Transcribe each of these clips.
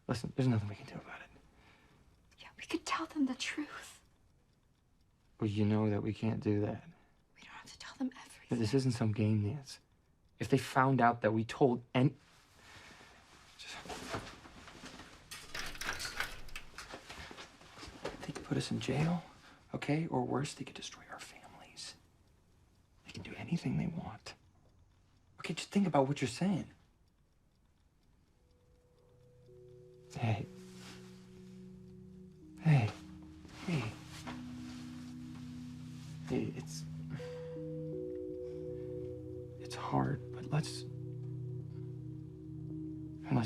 Listen, there's nothing we can do about it. Yeah, we could tell them the truth. Well, you know that we can't do that. We don't have to tell them everything. This isn't some game, Nance. If they found out that we told they could put us in jail, okay? Or worse, they could destroy our families. They can do anything they want. Okay, just think about what you're saying. Hey. Hey. Hey. Hey, it's hard, but let's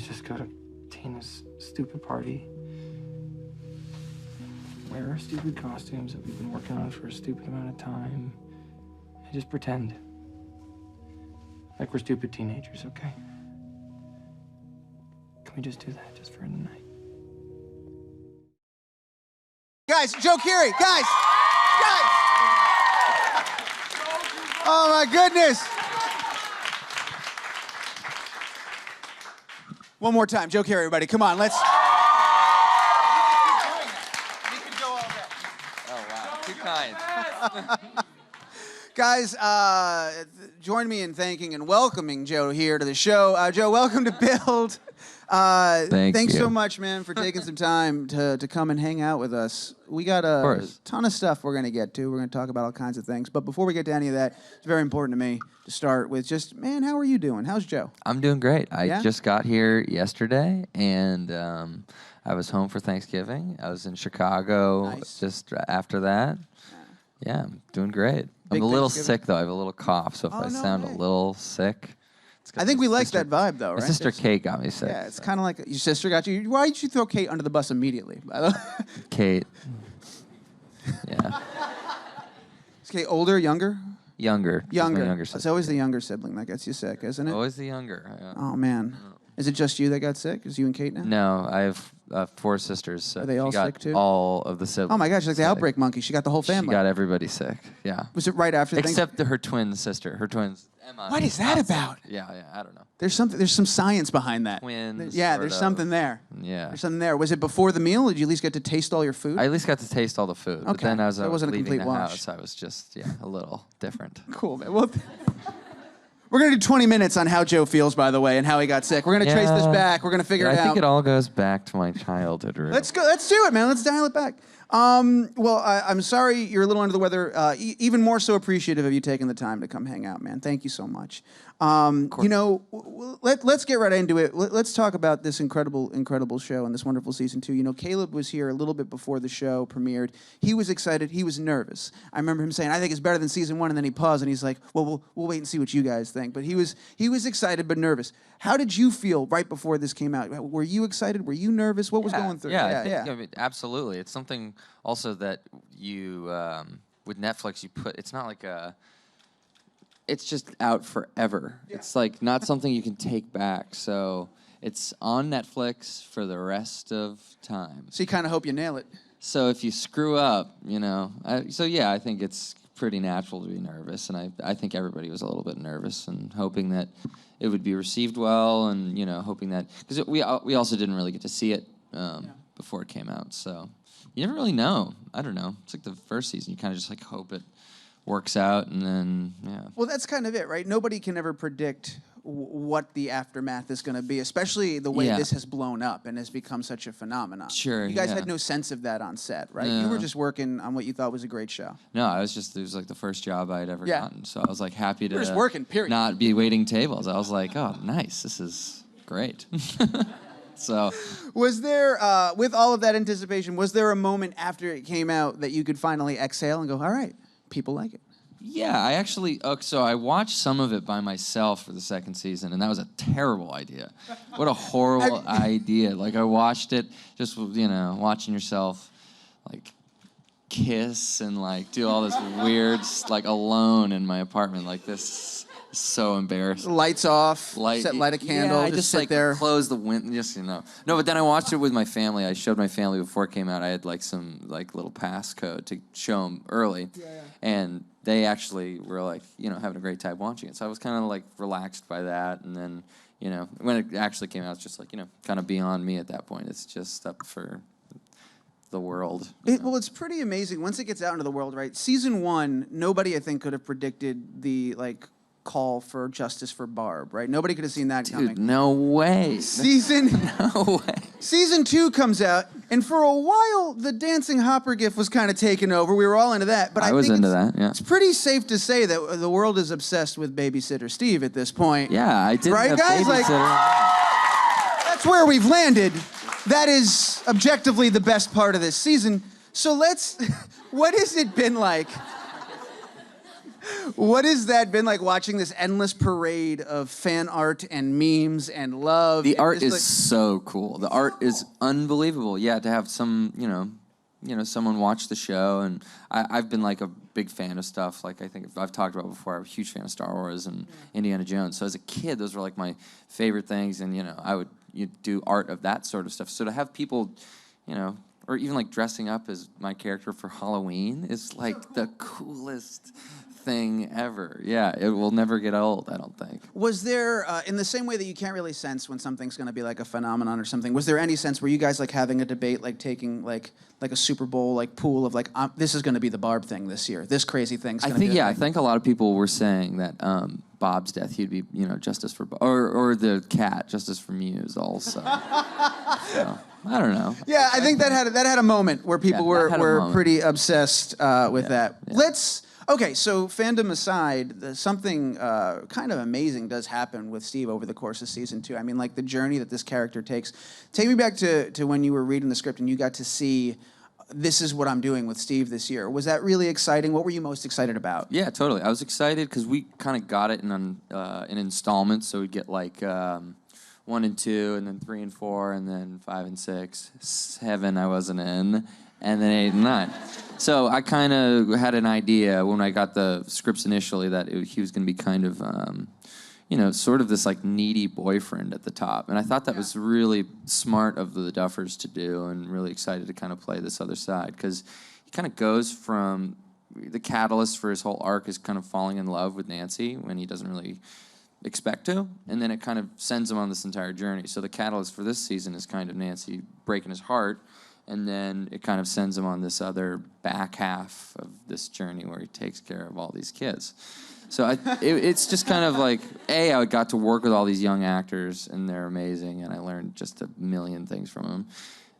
just go to Tina's stupid party. Wear our stupid costumes that we've been working on for a stupid amount of time. And just pretend like we're stupid teenagers, okay? Can we just do that just for the night? Guys, Joe Keery, guys! Oh my goodness! One more time, Joe Keery, everybody, come on, let's... We can go all day. Oh, wow, too kind. Guys, join me in thanking and welcoming Joe here to the show. Joe, welcome to Build. Thanks so much, man, for taking some time to come and hang out with us. We got a ton of stuff we're going to get to. We're going to talk about all kinds of things. But before we get to any of that, it's very important to me to start with just, man, how are you doing? How's Joe? I'm doing great. I just got here yesterday, and I was home for Thanksgiving. I was in Chicago just after that. Yeah, I'm doing great. I'm a little sick, though. I have a little cough, so if I sound a little sick... I think we like that vibe, though, right? My sister Kate got me sick. Yeah, it's kind of like your sister got you. Why did you throw Kate under the bus immediately? Kate. Yeah. Is Kate older, younger? Younger. Younger. It's always the younger sibling that gets you sick, isn't it? Always the younger. Yeah. Oh, man. Is it just you that got sick? Is you and Kate now? No, I have 4 sisters. So are they all sick, too? All of the siblings. Oh, my gosh, like the outbreak monkey. She got the whole family. She got everybody sick, yeah. Was it right after the Except her twin sister. Her twins, Emma. What is that about? Yeah, I don't know. There's some science behind that. Twins. Yeah, there's something there. Yeah. There's something there. Was it before the meal? Did you at least get to taste all your food? I at least got to taste all the food. Okay. But then as I was leaving the wash. house, I was just, a little different. Cool, man. Well, we're going to do 20 minutes on how Joe feels, by the way, and how he got sick. We're going to trace this back. We're going to figure it out. I think it all goes back to my childhood, really. Let's go. Let's do it, man. Let's dial it back. Well, I'm sorry you're a little under the weather. Even more so appreciative of you taking the time to come hang out, man. Thank you so much. You know, let's get right into it. Let's talk about this incredible show and this wonderful season 2. You know, Caleb was here a little bit before the show premiered. He was excited. He was nervous. I remember him saying, "I think it's better than season 1," and then he paused and he's like, "Well, we'll wait and see what you guys think." But he was excited but nervous. How did you feel right before this came out? Were you excited? Were you nervous? What was going through? I mean, absolutely. It's something also that you with Netflix it's not like it's just out forever. Yeah. It's like not something you can take back. So it's on Netflix for the rest of time. So you kind of hope you nail it. So if you screw up, I think it's pretty natural to be nervous, and I think everybody was a little bit nervous and hoping that it would be received well, and hoping that because we also didn't really get to see it before it came out, so you never really know. I don't know. It's like the first season. You kind of just like hope it works out, and then Well, that's kind of it, right? Nobody can ever predict what the aftermath is going to be, especially the way this has blown up and has become such a phenomenon. Sure. You guys had no sense of that on set, right? You were just working on what you thought was a great show. No, it was like the first job I had ever gotten, so I was like happy to just working, period. Not be waiting tables. I was like, oh, nice, this is great. So, was there, with all of that anticipation, was there a moment after it came out that you could finally exhale and go, all right, people like it? Yeah, I actually, so I watched some of it by myself for the second season, and that was a terrible idea. What a horrible idea. Like, I watched it, just, watching yourself, like, kiss and, like, do all this weird, like, alone in my apartment, like this. So embarrassing. Lights off, light a candle, I just sit like there. Close the window, just No, but then I watched it with my family. I showed my family before it came out. I had like some like little passcode to show them early, and they actually were like having a great time watching it. So I was kind of like relaxed by that, and then you know, when it actually came out, it's just like, you know, kind of beyond me at that point. It's just up for the world. Well, it's pretty amazing once it gets out into the world, right? Season 1, nobody I think could have predicted the like call for justice for Barb, right? Nobody could have seen that coming. Dude, no way. No way. Season 2 comes out, and for a while, the dancing Hopper gif was kind of taken over. We were all into that, but I was think into that. Yeah. It's pretty safe to say that the world is obsessed with Babysitter Steve at this point. Yeah, I did. Right, guys? Like, that's where we've landed. That is objectively the best part of this season. So what has it been like? What has that been like watching this endless parade of fan art and memes and love? The art is so cool. The art is unbelievable. Yeah, to have some, you know, someone watch the show, and I've been like a big fan of stuff. Like I think I've talked about before, I'm a huge fan of Star Wars and Indiana Jones. So as a kid, those were like my favorite things, and you know, I would do art of that sort of stuff. So to have people, you know, or even like dressing up as my character for Halloween is like the coolest thing ever. Yeah, it will never get old, I don't think. Was there, in the same way that you can't really sense when something's going to be like a phenomenon or something, was there any sense, were you guys like having a debate, like taking like a Super Bowl like pool of like, this is going to be the Barb thing this year, this crazy thing's going to be the thing? I think a lot of people were saying that Bob's death, he'd be, you know, justice for Bob, or the cat, justice for Muse also. So, I don't know. Yeah, I think that had a moment where people were pretty obsessed with that. Yeah. Okay, so fandom aside, something kind of amazing does happen with Steve over the course of season 2. I mean, like the journey that this character takes. Take me back to when you were reading the script and you got to see, this is what I'm doing with Steve this year. Was that really exciting? What were you most excited about? Yeah, totally. I was excited because we kind of got it in installments, so we'd get like 1 and 2, and then 3 and 4, and then 5 and 6. 7 I wasn't in, and then 8 and 9. So I kind of had an idea when I got the scripts initially that he was going to be kind of, you know, sort of this like needy boyfriend at the top. And I thought that was really smart of the Duffers to do, and really excited to kind of play this other side, because he kind of goes from, the catalyst for his whole arc is kind of falling in love with Nancy when he doesn't really expect to, and then it kind of sends him on this entire journey. So the catalyst for this season is kind of Nancy breaking his heart, and then it kind of sends him on this other back half of this journey where he takes care of all these kids. So it's just kind of like, A, I got to work with all these young actors, and they're amazing, and I learned just a million things from them.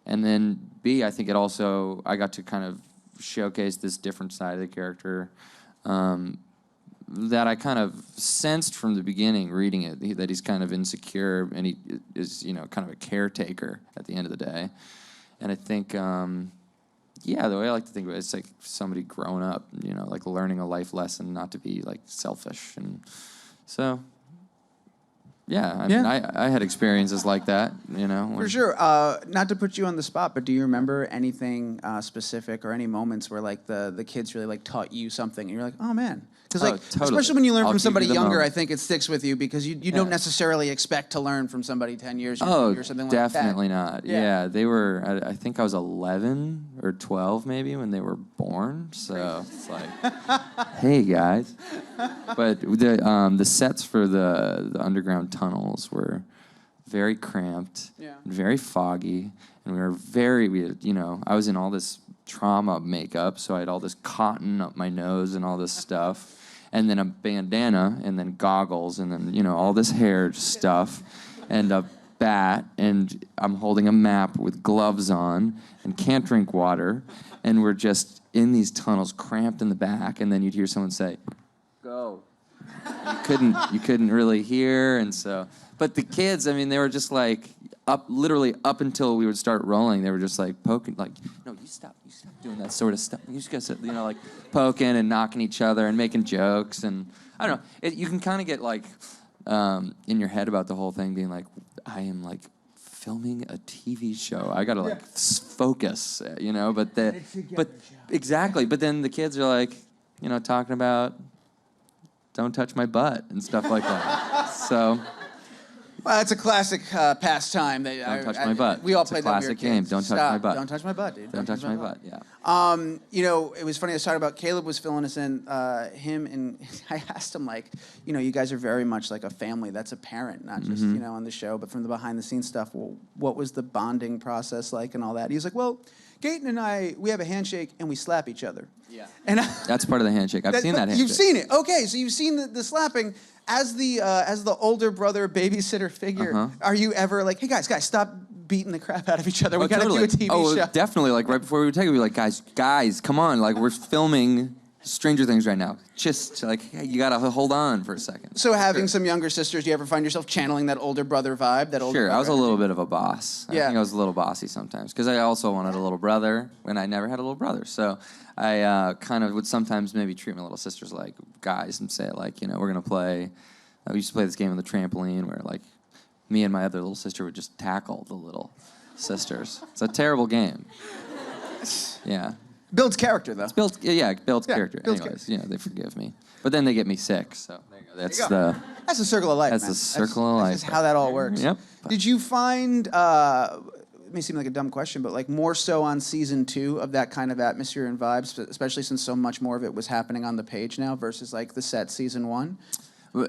And then B, I think I got to kind of showcase this different side of the character that I kind of sensed from the beginning reading it, that he's kind of insecure, and he is, you know, kind of a caretaker at the end of the day. And I think, the way I like to think of it, it's like somebody growing up, you know, like learning a life lesson not to be like selfish. And so, I mean, I had experiences like that, you know. For sure. Not to put you on the spot, but do you remember anything specific or any moments where like the kids really like taught you something and you're like, oh man? Because like, totally. especially when you learn I'll from somebody give you the younger, moment. I think it sticks with you because you don't necessarily expect to learn from somebody 10 years younger or something like that. Definitely not. Yeah, they were, I think I was 11 or 12 maybe when they were born. So it's like, hey guys. But the sets for the underground tunnels were very cramped, very foggy, and I was in all this trauma makeup, so I had all this cotton up my nose and all this stuff. And then a bandana, and then goggles, and then, you know, all this hair stuff, and a bat, and I'm holding a map with gloves on, and can't drink water, and we're just in these tunnels, cramped in the back, and then you'd hear someone say, go. You couldn't really hear, and so, but the kids, I mean, they were just like, literally up until we would start rolling, they were just like poking, like, no, you stop doing that sort of stuff. You just gotta, you know, like poking and knocking each other and making jokes, and I don't know. You can kind of get like in your head about the whole thing, being like, I am like filming a TV show. I gotta like focus, you know. But exactly. But then the kids are like, you know, talking about don't touch my butt and stuff like that. So. Well, that's a classic pastime. Don't touch my butt. We all It's a played that when we were classic game. kids. Don't touch Stop. my butt. Don't touch my butt, dude. Don't touch my butt. Yeah. You know, it was funny. I was talking about Caleb was filling us in. Him and I asked him like, you know, you guys are very much like a family. That's apparent, not just you know on the show, but from the behind the scenes stuff. Well, what was the bonding process like and all that? He was like, well, Gaten and I, we have a handshake and we slap each other. Yeah. And That's part of the handshake. I've seen that handshake. You've seen it. Okay, so you've seen the slapping. As the older brother babysitter figure, are you ever like, hey guys, stop beating the crap out of each other. We gotta do a TV show. Definitely. Like right before we would take it, we'd be like, guys, come on. Like we're filming Stranger Things right now. Just like, hey, you gotta hold on for a second. So having some younger sisters, do you ever find yourself channeling that older brother vibe? Sure, I was a little bit of a boss. Yeah. I think I was a little bossy sometimes because I also wanted a little brother when I never had a little brother. So I kind of would sometimes maybe treat my little sisters like guys and say like, you know, we're gonna play. We used to play this game on the trampoline where like me and my other little sister would just tackle the little sisters. It's a terrible game. Yeah. Builds character though. It builds character. Builds Anyways, you know, they forgive me. But then they get me sick, so there you go. That's the circle of life. That's man. the circle of life. That's just how that all works. Yep. Did you find? It may seem like a dumb question, but like more so on season 2 of that kind of atmosphere and vibes, especially since so much more of it was happening on the page now versus like the set season 1.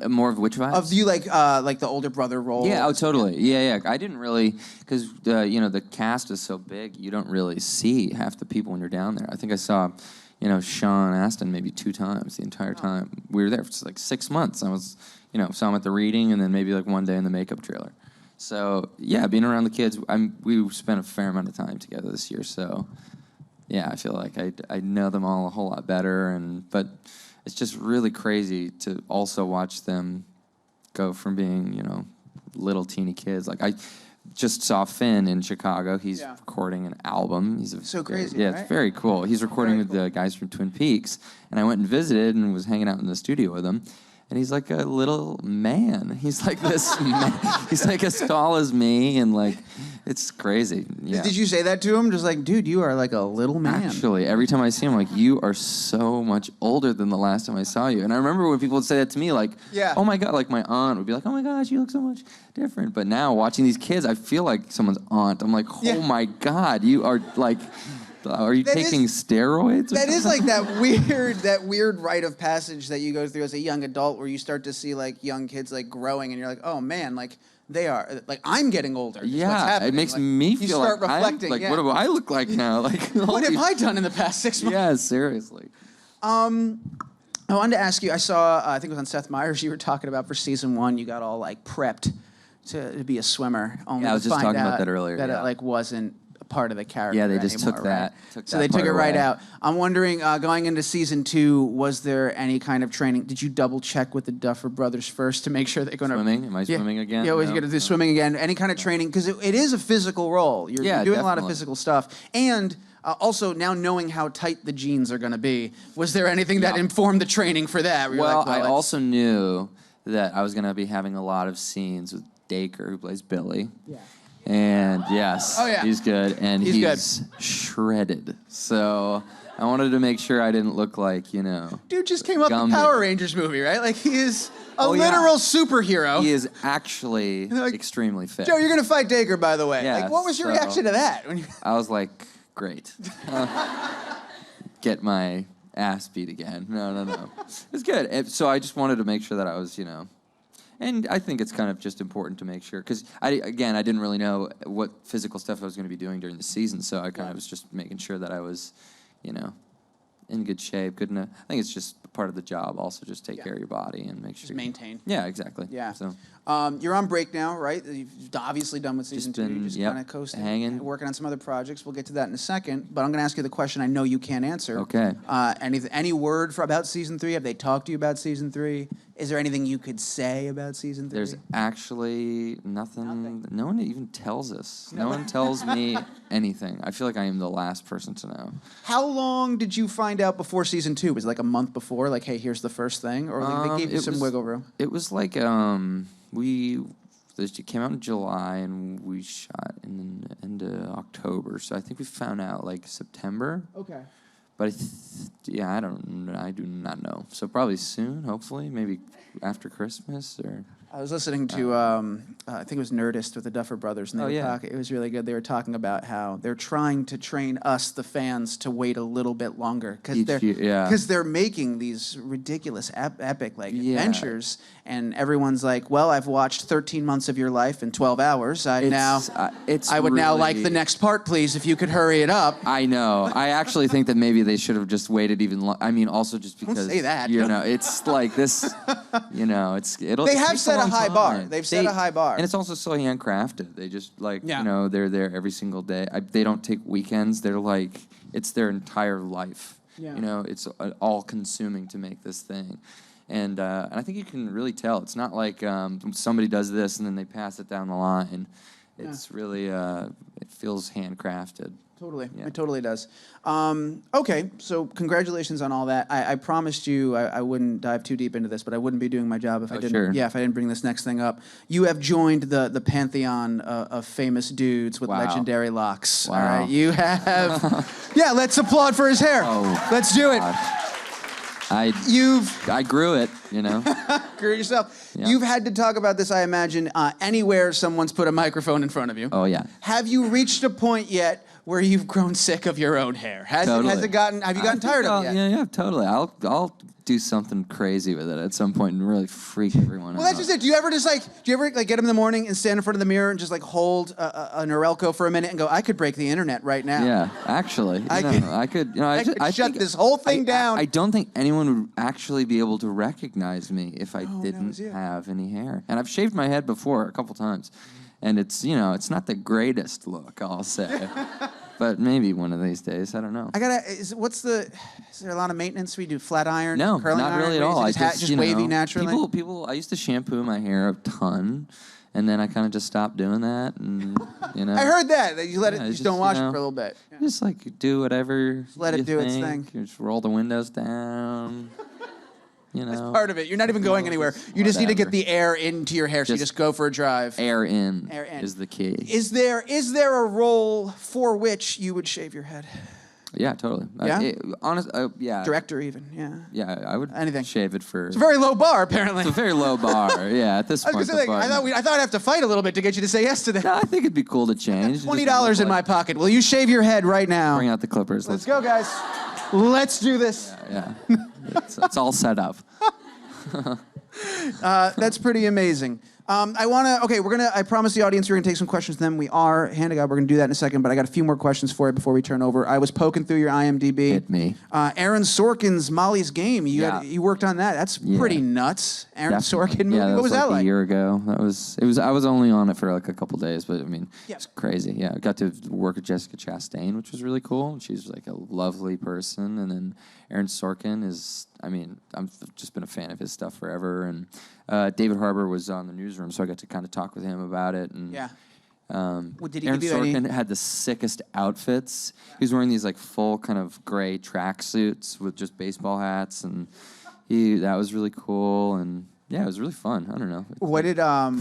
More of which vibes? Of you like the older brother role. Yeah, oh, totally. Yeah. I didn't really, because, you know, the cast is so big, you don't really see half the people when you're down there. I think I saw, you know, Sean Astin maybe 2 times the entire time. We were there for like 6 months. I was, you know, saw him at the reading and then maybe like one day in the makeup trailer. So, yeah, being around the kids, we spent a fair amount of time together this year. So, yeah, I feel like I know them all a whole lot better. But it's just really crazy to also watch them go from being, you know, little teeny kids. Like I just saw Finn in Chicago. He's recording an album. He's so crazy. Yeah, right? it's very cool. He's recording with the guys from Twin Peaks, and I went and visited and was hanging out in the studio with him. And he's like a little man. He's like this man. He's like as tall as me, and like, it's crazy. Yeah. Did you say that to him? Just like, dude, you are like a little man. Actually, every time I see him, I'm like, you are so much older than the last time I saw you. And I remember when people would say that to me, like, oh my God, like my aunt would be like, oh my gosh, you look so much different. But now watching these kids, I feel like someone's aunt. I'm like, oh my God, you are like... Are you taking steroids? That is like that weird rite of passage that you go through as a young adult, where you start to see like young kids like growing, and you're like, oh man, like they are like I'm getting older. Yeah, it makes me feel you start like reflecting. What do I look like now? Like what have I done in the past 6 months? Yeah, seriously. I wanted to ask you. I saw. I think it was on Seth Meyers. You were talking about for season 1. You got all like prepped to be a swimmer. Only I was to just find talking about out that earlier. That it like wasn't part of the character. Yeah, they just anymore, took that. Right? So they took it right out. I'm wondering, going into season 2, was there any kind of training? Did you double check with the Duffer Brothers first to make sure they're going to swimming? Am I swimming again? Yeah, was you going to do swimming again? Any kind of training? Because it is a physical role. You're doing a lot of physical stuff, and also now knowing how tight the jeans are going to be. Was there anything that informed the training for that? Well, I also knew that I was going to be having a lot of scenes with Dacre, who plays Billy. Yeah. And yes, he's good, and he's shredded. So I wanted to make sure I didn't look like, you know, dude just came up in the Power Rangers movie, right? Like he is a literal superhero. He is actually extremely fit. Joe, you're gonna fight Dacre, by the way. Yeah, like, what was your reaction to that? I was like, great. Get my ass beat again. No. It's good. So I just wanted to make sure that I was, you know. And I think it's kind of just important to make sure, because I didn't really know what physical stuff I was going to be doing during the season, so I kind of was just making sure that I was, you know, in good shape, good enough. I think it's just part of the job. Also, just take care of your body and make sure. Just maintain. Yeah, exactly. Yeah. So you're on break now, right? You've obviously done with season 2. You're just kind of coasting, hanging, working on some other projects. We'll get to that in a second. But I'm going to ask you the question I know you can't answer. Okay. Any word about season 3? Have they talked to you about season 3? Is there anything you could say about season 3? There's actually nothing. No one even tells us. No one tells me anything. I feel like I am the last person to know. How long did you find out before season 2? Was it like a month before? Like, hey, here's the first thing? Or they gave you some wiggle room? It was like, it came out in July, and we shot in the end of October. So I think we found out like September. Okay. But I do not know. So probably soon, hopefully, maybe after Christmas or. I was listening to, I think it was Nerdist with the Duffer Brothers, and they were talking. It was really good. They were talking about how they're trying to train us, the fans, to wait a little bit longer because they're making these ridiculous, epic adventures, and everyone's like, "Well, I've watched 13 months of your life in 12 hours. I would now like the next part, please, if you could hurry it up." I know. I actually think that maybe they should have just waited even longer. I mean, also just because Don't say that. It's like this. They have set a high bar. They've set a high bar, and it's also so handcrafted. They just they're there every single day. They don't take weekends. They're like it's their entire life. Yeah. It's all-consuming to make this thing. And I think you can really tell. It's not like somebody does this and then they pass it down the line. It's really, it feels handcrafted. Totally. Yeah. It totally does. Okay, so congratulations on all that. I promised you I wouldn't dive too deep into this, but I wouldn't be doing my job if I didn't. Sure. Yeah, if I didn't bring this next thing up. You have joined the pantheon of famous dudes with legendary locks. Wow. All right, you have. Yeah, let's applaud for his hair. Oh, let's do it. I grew it, Grew it yourself. Yeah. You've had to talk about this, I imagine, anywhere someone's put a microphone in front of you. Oh, yeah. Have you reached a point yet where you've grown sick of your own hair? Have you gotten tired of it yet? Yeah, totally. I'll do something crazy with it at some point and really freak everyone out. Well, that's just it. Do you ever get up in the morning and stand in front of the mirror and just hold a Norelco for a minute and go, I could break the internet right now? Yeah, actually. I could shut this whole thing down. I don't think anyone would actually be able to recognize me if I didn't have any hair. And I've shaved my head before a couple times. And it's not the greatest look, I'll say. But maybe one of these days, I don't know. Is there a lot of maintenance? We do flat iron, no, curling not iron, really at all. Just wavy naturally. People. I used to shampoo my hair a ton, and then I kind of just stopped doing that. And I heard that you let it. You just don't wash it for a little bit. Yeah. Just do whatever. Just let it do its thing. You just roll the windows down. That's part of it. You're not even going anywhere. You just need to get the air into your hair, so you just go for a drive. Air in is the key. Is there a role for which you would shave your head? Yeah, totally. Yeah? Yeah. Director even, yeah. Yeah, I would anything. Shave it for... It's a very low bar, apparently. It's a very low bar, yeah, at this point. I thought I'd have to fight a little bit to get you to say yes to that. No, I think it'd be cool to change. $20 in my pocket. Will you shave your head right now? Bring out the clippers. Let's go, guys. Let's do this. Yeah. It's all set up. That's pretty amazing. I promised the audience we're going to take some questions from them. We are. Hand to God, we're going to do that in a second, but I got a few more questions for you before we turn over. I was poking through your IMDb. Hit me. Aaron Sorkin's Molly's Game. You worked on that. That's pretty nuts. Aaron Sorkin movie. Yeah, what was that like? A year ago. I was only on it for a couple days, but I mean, it's crazy. Yeah, I got to work with Jessica Chastain, which was really cool. She's a lovely person, and then Aaron Sorkin is. I mean, I've just been a fan of his stuff forever, and David Harbour was on the newsroom, so I got to kind of talk with him about it. And did he Aaron give you Sorkin had the sickest outfits. He was wearing these full kind of gray tracksuits with just baseball hats, and that was really cool. And yeah, it was really fun. I don't know.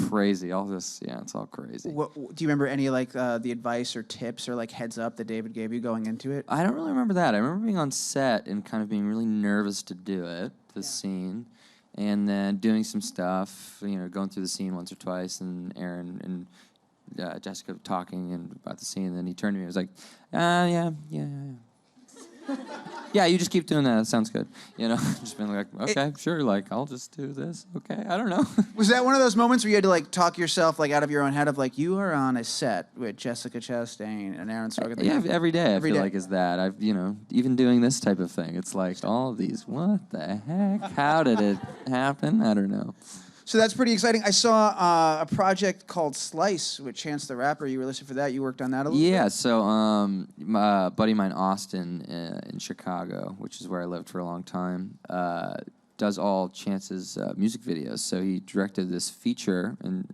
Crazy? All this, it's all crazy. Do you remember any the advice or tips or heads up that David gave you going into it? I don't really remember that. I remember being on set and kind of being really nervous to do it, the scene, and then doing some stuff. Going through the scene once or twice, and Aaron and Jessica talking about the scene. And then he turned to me and was like, yeah. Yeah, you just keep doing that. That sounds good. Just being like, okay, sure. I'll just do this. Okay, I don't know. Was that one of those moments where you had to talk yourself out of your own head of you are on a set with Jessica Chastain and Aaron Sorkin? Yeah, every day I feel is that. I've even doing this type of thing. It's all of these. What the heck? How did it happen? I don't know. So that's pretty exciting. I saw a project called Slice with Chance the Rapper. You were listed for that. You worked on that a little bit? Yeah, so my buddy of mine, Austin, in Chicago, which is where I lived for a long time, does all Chance's music videos. So he directed this feature, and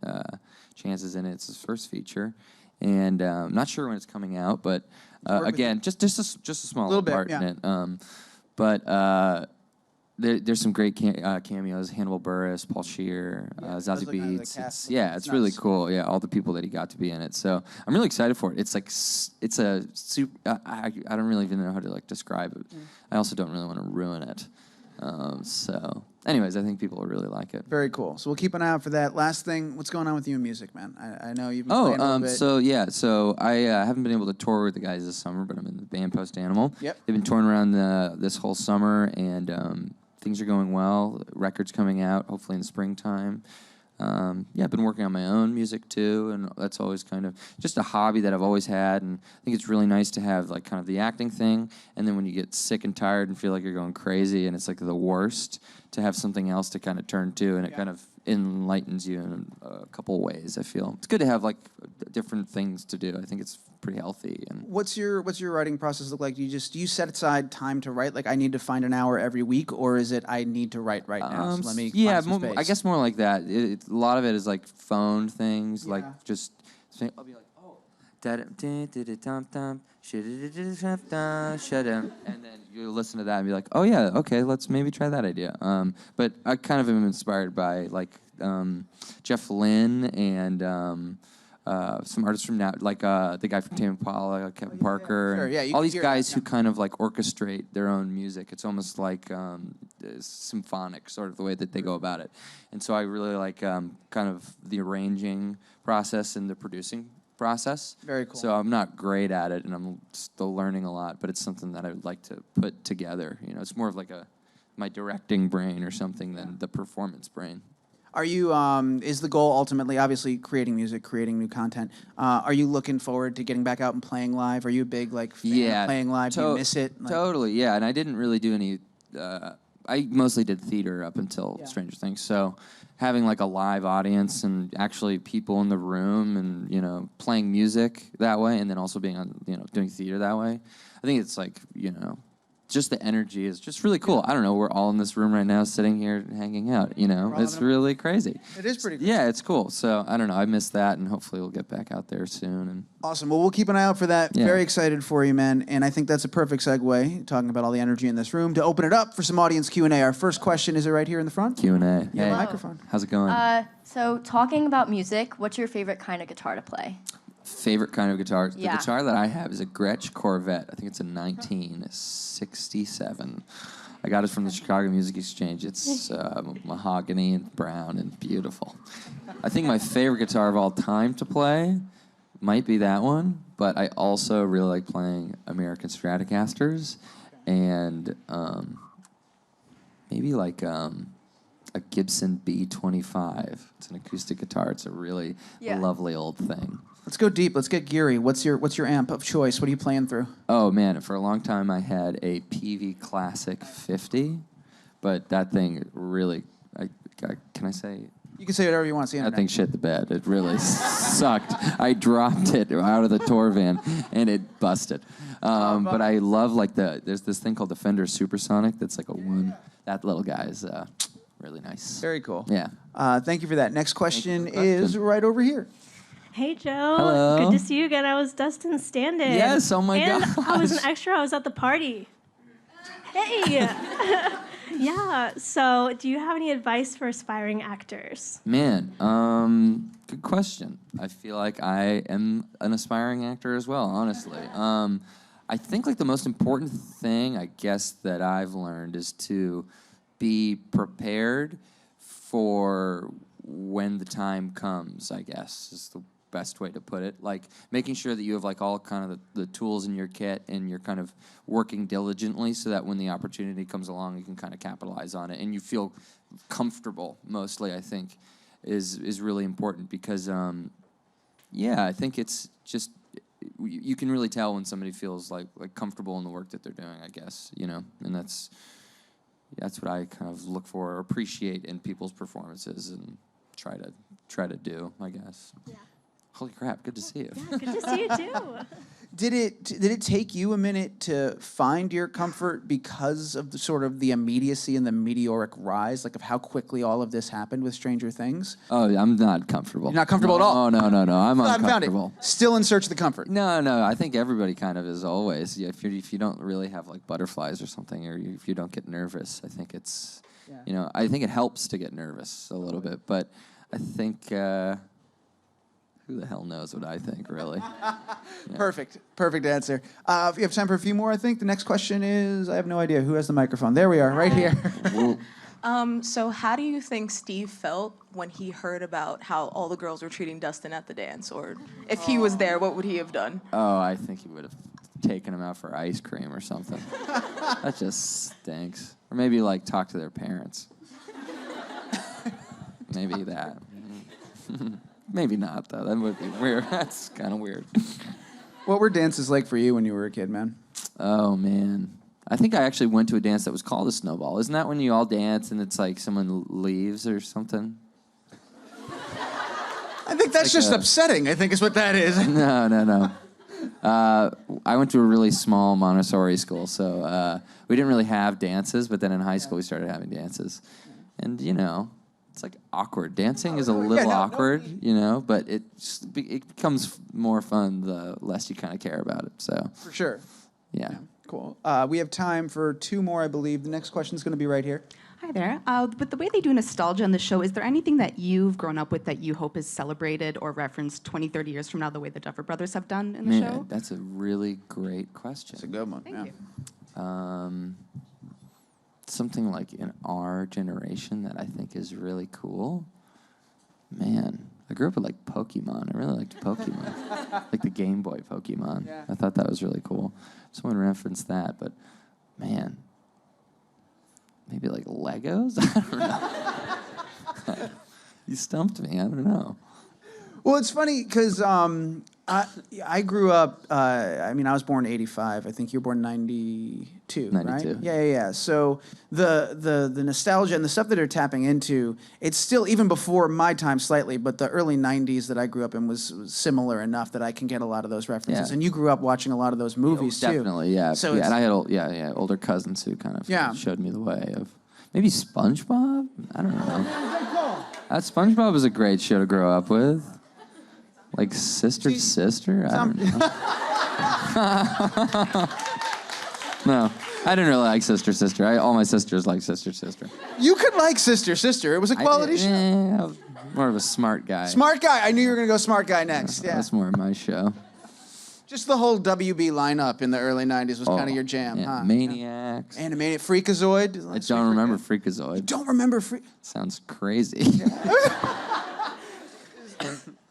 Chance is in it. It's his first feature. And I'm not sure when it's coming out, but again, just a small part in it. But there's some great cameos: Hannibal Buress, Paul Shear, Zazie Beetz. It's really cool. Yeah, all the people that he got to be in it. So I'm really excited for it. It's a super. I don't really even know how to describe it. I also don't really want to ruin it. So, anyways, I think people will really like it. Very cool. So we'll keep an eye out for that. Last thing, what's going on with you in music, man? I know you've been playing a little bit. So I haven't been able to tour with the guys this summer, but I'm in the band Post Animal. Yep. They've been touring around this whole summer, and things are going well. Records coming out, hopefully in the springtime. I've been working on my own music too, and that's always kind of just a hobby that I've always had. And I think it's really nice to have like kind of the acting thing, and then when you get sick and tired and feel like you're going crazy and it's like the worst, to have something else to kind of turn to, and it kind of enlightens you in a couple ways. I feel it's good to have like different things to do. I think it's pretty healthy. And what's your writing process look like? Do you set aside time to write? Like I need to find an hour every week, or is it I need to write right now? So let me find some space. I guess more like that. A lot of it is like phone things, like just I'll be like, oh, and then you listen to that and be like, oh yeah, okay, let's maybe try that idea. But I kind of am inspired by like Jeff Lynne and some artists from now, like the guy from Tame Impala, Kevin Parker, Sure, and you all can these hear guys that, who kind of like orchestrate their own music. It's almost like symphonic, sort of the way that they go about it. And so I really like kind of the arranging process and the producing process. Very cool. So I'm not great at it, and I'm still learning a lot, but it's something that I would like to put together. You know, it's more of like my directing brain or something than the performance brain. Are you, is the goal ultimately, obviously, creating music, creating new content? Are you looking forward to getting back out and playing live? Are you a big, like, fan of playing live? Do you miss it? Like, totally, yeah. And I didn't really do any, I mostly did theater up until Stranger Things. So having, like, a live audience and actually people in the room and, you know, playing music that way and then also being on, you know, doing theater that way, I think it's, like, you know, just the energy is just really cool. I don't know. We're all in this room right now, sitting here, hanging out. You know, it's really crazy. It is pretty cool. Yeah, it's cool. So I don't know. I missed that, and hopefully we'll get back out there soon. And awesome. Well, we'll keep an eye out for that. Yeah. Very excited for you, man. And I think that's a perfect segue, talking about all the energy in this room, to open it up for some audience Q&A. Our first question is it right here in the front? Q&A. You have Hey, a microphone. how's it going? So talking about music, what's your favorite kind of guitar to play? Favorite kind of guitar? The Yeah. guitar that I have is a Gretsch Corvette. I think it's a 1967. I got it from the Chicago Music Exchange. It's mahogany and brown and beautiful. I think my favorite guitar of all time to play might be that one, but I also really like playing American Stratocasters and maybe like a Gibson B25. It's an acoustic guitar. It's a really lovely old thing. Let's go deep. Let's get geary. What's your amp of choice? What are you playing through? Oh, man, for a long time I had a PV Classic 50, but that thing really, can I say? You can say whatever you want. That thing shit the bed. It really sucked. I dropped it out of the tour van, and it busted. But I love, like, there's this thing called the Fender Supersonic that's like a one. That little guy is really nice. Very cool. Yeah. Thank you for that. Next question is right over here. Hey, Joe. Hello. Good to see you again. I was Dustin's stand-in. Yes, oh my and gosh. I was an extra. I was at the party. Hey. Yeah, so do you have any advice for aspiring actors? Man, good question. I feel like I am an aspiring actor as well, honestly. I think like the most important thing, I guess, that I've learned is to be prepared for when the time comes, I guess, is the best way to put it. Like making sure that you have like all kind of the tools in your kit and you're kind of working diligently so that when the opportunity comes along, you can kind of capitalize on it and you feel comfortable. Mostly, I think, is really important because, I think it's just you can really tell when somebody feels like comfortable in the work that they're doing. I guess and that's what I kind of look for or appreciate in people's performances and try to do, I guess. Yeah. Holy crap, good to see you. Yeah, good to see you too. Did it take you a minute to find your comfort because of the sort of the immediacy and the meteoric rise, like of how quickly all of this happened with Stranger Things? Oh, I'm not comfortable. You're not comfortable at all? Oh, no. I'm uncomfortable. Found it. Still in search of the comfort. No. I think everybody kind of is always. Yeah, if you don't really have like butterflies or something, or if you don't get nervous, I think it's, I think it helps to get nervous a little bit. But I think, who the hell knows what I think, really? Perfect answer. If you have time for a few more, I think the next question is, I have no idea. Who has the microphone? There we are, right here. So how do you think Steve felt when he heard about how all the girls were treating Dustin at the dance? Or if he was there, what would he have done? Oh, I think he would have taken him out for ice cream or something. That just stinks. Or maybe, like, talk to their parents. Maybe that. Maybe not, though. That would be weird. That's kind of weird. What were dances like for you when you were a kid, man? Oh, man. I think I actually went to a dance that was called a snowball. Isn't that when you all dance and it's like someone leaves or something? I think that's just upsetting, I think is what that is. No. I went to a really small Montessori school, so we didn't really have dances, but then in high school we started having dances. And, you know, it's like awkward. Dancing is a little awkward, you know, but it becomes more fun the less you kind of care about it, so. For sure. Yeah. Cool. We have time for 2 more, I believe. The next question is going to be right here. Hi there. With the way they do nostalgia on the show, is there anything that you've grown up with that you hope is celebrated or referenced 20, 30 years from now the way the Duffer Brothers have done in the show? That's a really great question. It's a good one. Thank you. Something like in our generation that I think is really cool. Man, I grew up with like Pokemon. I really liked Pokemon, like the Game Boy Pokemon. Yeah. I thought that was really cool. Someone referenced that, but man, maybe like Legos. I don't know. You stumped me. I don't know. Well, it's funny because I grew up. I mean, I was born in '85. I think you were born in '92, right? 92. Yeah. So the nostalgia and the stuff that they're tapping into, it's still even before my time slightly, but the early '90s that I grew up in was similar enough that I can get a lot of those references. Yeah. And you grew up watching a lot of those movies too. Definitely, yeah. So yeah, it's- and I had older cousins who kind of Yeah. showed me the way of maybe SpongeBob. I don't know. SpongeBob was a great show to grow up with. Like Sister. I don't know. No, I didn't really like Sister. All my sisters like Sister. You could like Sister. It was a quality show. I was more of a smart guy. Smart guy. I knew you were gonna go smart guy next. Yeah. That's more my show. Just the whole WB lineup in the early '90s was kind of your jam, yeah, huh? Maniacs. Animated Freakazoid. I don't remember Freakazoid. Don't remember Sounds crazy.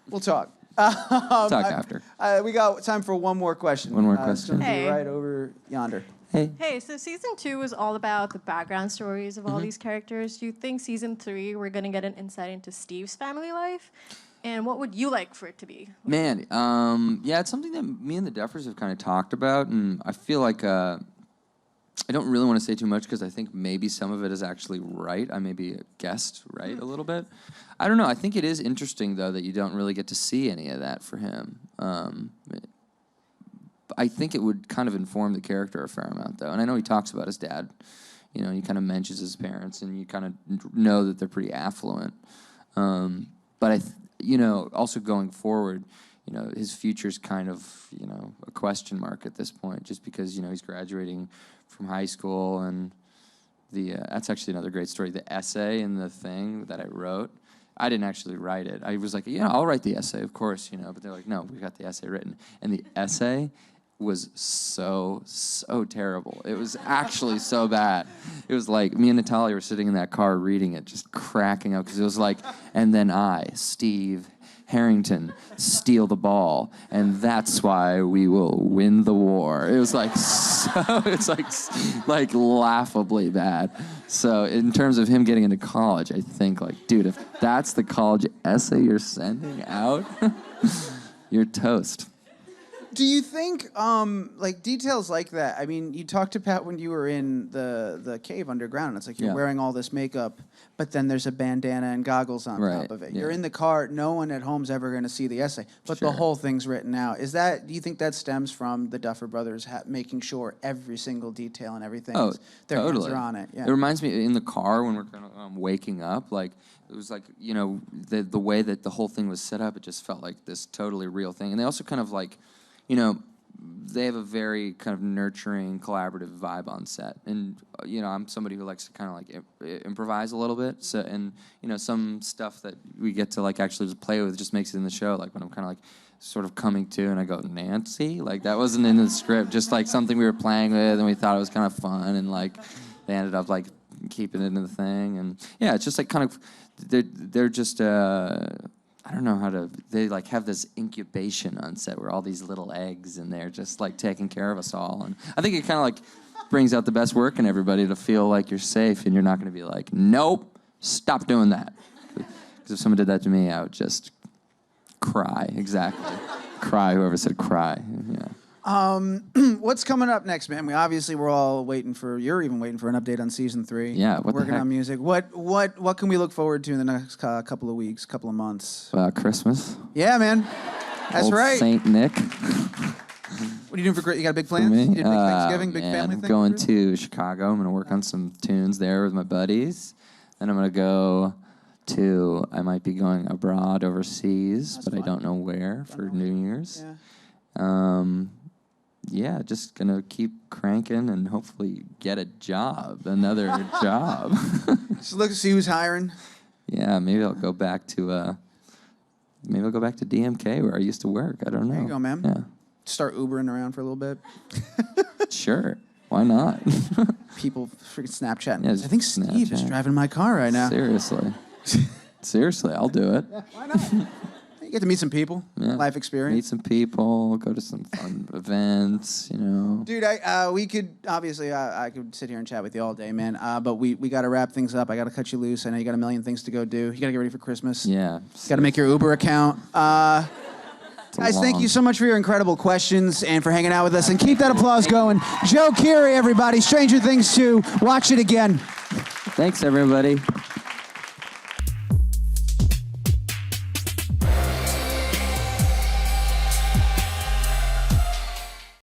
We'll talk. Talk after. We got time for one more question. One more It's question. gonna be Hey. right over yonder. Hey, so season 2 was all about the background stories of all these characters. Do you think season 3 we're gonna get an insight into Steve's family life? And what would you like for it to be? Man, yeah, it's something that me and the Duffers have kind of talked about, and I feel like I don't really want to say too much because I think maybe some of it is actually right. I maybe guessed right a little bit. I don't know. I think it is interesting, though, that you don't really get to see any of that for him. I think it would kind of inform the character a fair amount, though. And I know he talks about his dad. You know, he kind of mentions his parents, and you kind of know that they're pretty affluent. But also going forward, you know, his future's kind of, you know, a question mark at this point, just because, you know, he's graduating from high school, and that's actually another great story. The essay in the thing that I wrote, I didn't actually write it. I was like, yeah, I'll write the essay, of course, you know. But they're like, no, we got the essay written, and the essay was so terrible. It was actually so bad. It was like me and Natalia were sitting in that car reading it, just cracking up, because it was like, and then I, Steve Harrington, steal the ball, and that's why we will win the war. It was like it's like laughably bad. So in terms of him getting into college, I think like, dude, if that's the college essay you're sending out, you're toast. Do you think, like, details like that? I mean, you talked to Pat when you were in the cave underground. And it's like you're wearing all this makeup, but then there's a bandana and goggles on top of it. Yeah. You're in the car. No one at home's ever going to see the essay, but the whole thing's written out. Do you think that stems from the Duffer Brothers making sure every single detail and everything, their hands are on it? Yeah. It reminds me in the car when we're kind of waking up, like, it was like, you know, the way that the whole thing was set up, it just felt like this totally real thing. And they also kind of like, you know, they have a very kind of nurturing, collaborative vibe on set. And, I'm somebody who likes to kind of like improvise a little bit. So, and, some stuff that we get to like actually just play with just makes it in the show. Like when I'm kind of like sort of coming to and I go, Nancy? Like that wasn't in the script, just like something we were playing with and we thought it was kind of fun and like they ended up like keeping it in the thing. And yeah, it's just like kind of, they're just, I don't know how to, they like have this incubation on set where all these little eggs and they're just like taking care of us all. And I think it kind of like brings out the best work in everybody to feel like you're safe and you're not going to be like, nope, stop doing that. Because if someone did that to me, I would just cry. Exactly. Cry, whoever said cry. Yeah. What's coming up next, man? We're all waiting for, you're even waiting for an update on season 3. Yeah, what the working heck? on music. What can we look forward to in the next couple of weeks, couple of months? Christmas. Yeah, man. That's Old right. Saint Nick. What are you doing for You got big plans? Me? You did big Thanksgiving, big Man, family I'm thing? going to Chicago. I'm going to work on some tunes there with my buddies. Then I'm going to go to, I might be going abroad overseas, but I don't know where for New Year's. Yeah, just going to keep cranking and hopefully get a job, another job. Just look to see who's hiring. Yeah, maybe I'll go back to DMK where I used to work. I don't know. There you go, man. Yeah. Start Ubering around for a little bit. Sure. Why not? People freaking Snapchatting. Yeah, I think Steve is Snapchat. driving my car right now. Seriously. Seriously, I'll do it. Why not? You get to meet some people, Yeah. life experience. Meet some people, go to some fun events, Dude, we could obviously I could sit here and chat with you all day, man. But we got to wrap things up. I got to cut you loose. I know you got a million things to go do. You got to get ready for Christmas. Yeah. Got to make your Uber account. Guys, thank long- you so much for your incredible questions and for hanging out with us. And keep that applause going. Joe Keery, everybody. Stranger Things 2. Watch it again. Thanks, everybody.